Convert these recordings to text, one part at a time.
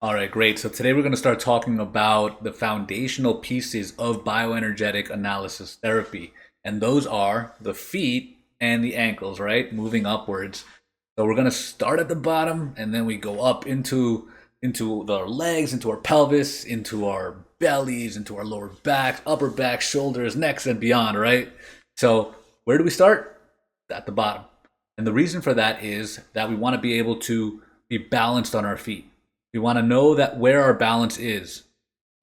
All right, great. So today we're going to start talking about the foundational pieces of bioenergetic analysis therapy. And those are the feet and the ankles, right? Moving upwards. So we're going to start at the bottom and then we go up into our legs, into our pelvis, into our bellies, into our lower back, upper back, shoulders, necks and beyond, right? So, where do we start? At the bottom. And the reason for that is that we want to be able to be balanced on our feet. We want to know that where our balance is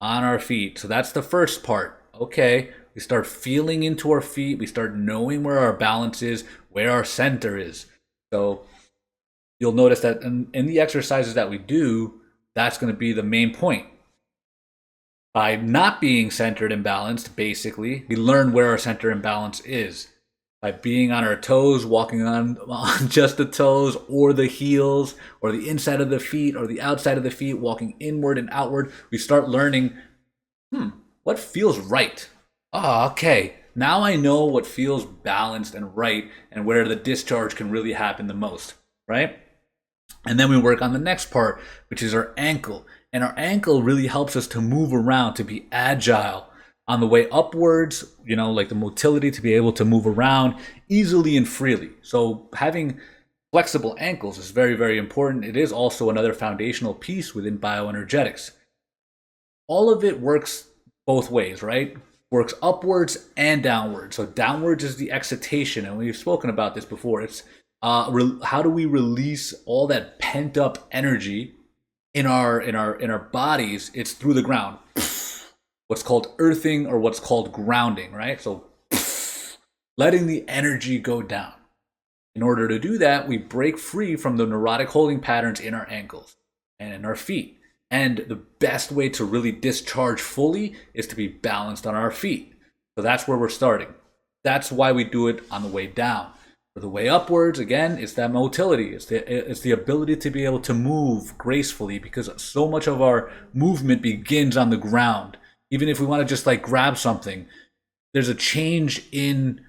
on our feet. So that's the first part. Okay, we start feeling into our feet. We start knowing where our balance is, where our center is. So you'll notice that in the exercises that we do, that's going to be the main point. By not being centered and balanced, basically, we learn where our center and balance is. By being on our toes, walking on just the toes or the heels or the inside of the feet or the outside of the feet, walking inward and outward, we start learning, what feels right? Okay. Now I know what feels balanced and right and where the discharge can really happen the most, right? And then we work on the next part, which is our ankle. And our ankle really helps us to move around, to be agile on the way upwards, like the motility to be able to move around easily and freely. So having flexible ankles is very, very important. It is also another foundational piece within bioenergetics. All of it works both ways, right? Works upwards and downwards. So downwards is the excitation, and we've spoken about this before. It's how do we release all that pent up energy in our bodies? It's through the ground. What's called earthing or what's called grounding, right? So letting the energy go down. In order to do that, we break free from the neurotic holding patterns in our ankles and in our feet. And the best way to really discharge fully is to be balanced on our feet. So that's where we're starting. That's why we do it on the way down. For the way upwards, again, it's that motility. It's the ability to be able to move gracefully, because so much of our movement begins on the ground. Even if we want to just like grab something, there's a change in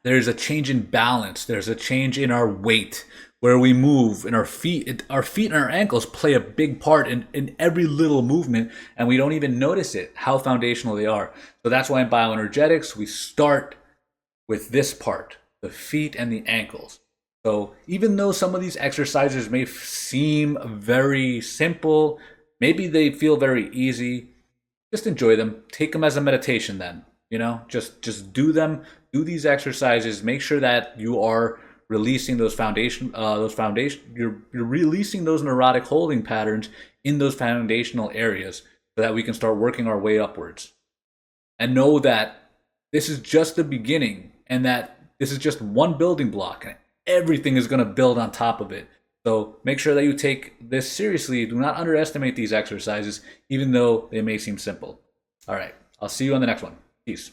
there's a change in balance. There's a change in our weight where we move, and our feet and our ankles play a big part in every little movement, and we don't even notice it, how foundational they are. So that's why in bioenergetics, we start with this part, the feet and the ankles. So even though some of these exercises may seem very simple, maybe they feel very easy, just enjoy them. Take them as a meditation then. Just do them. Do these exercises. Make sure that you are releasing you're releasing those neurotic holding patterns in those foundational areas so that we can start working our way upwards. And know that this is just the beginning, and that this is just one building block, and everything is going to build on top of it. So make sure that you take this seriously. Do not underestimate these exercises, even though they may seem simple. All right, I'll see you on the next one. Peace.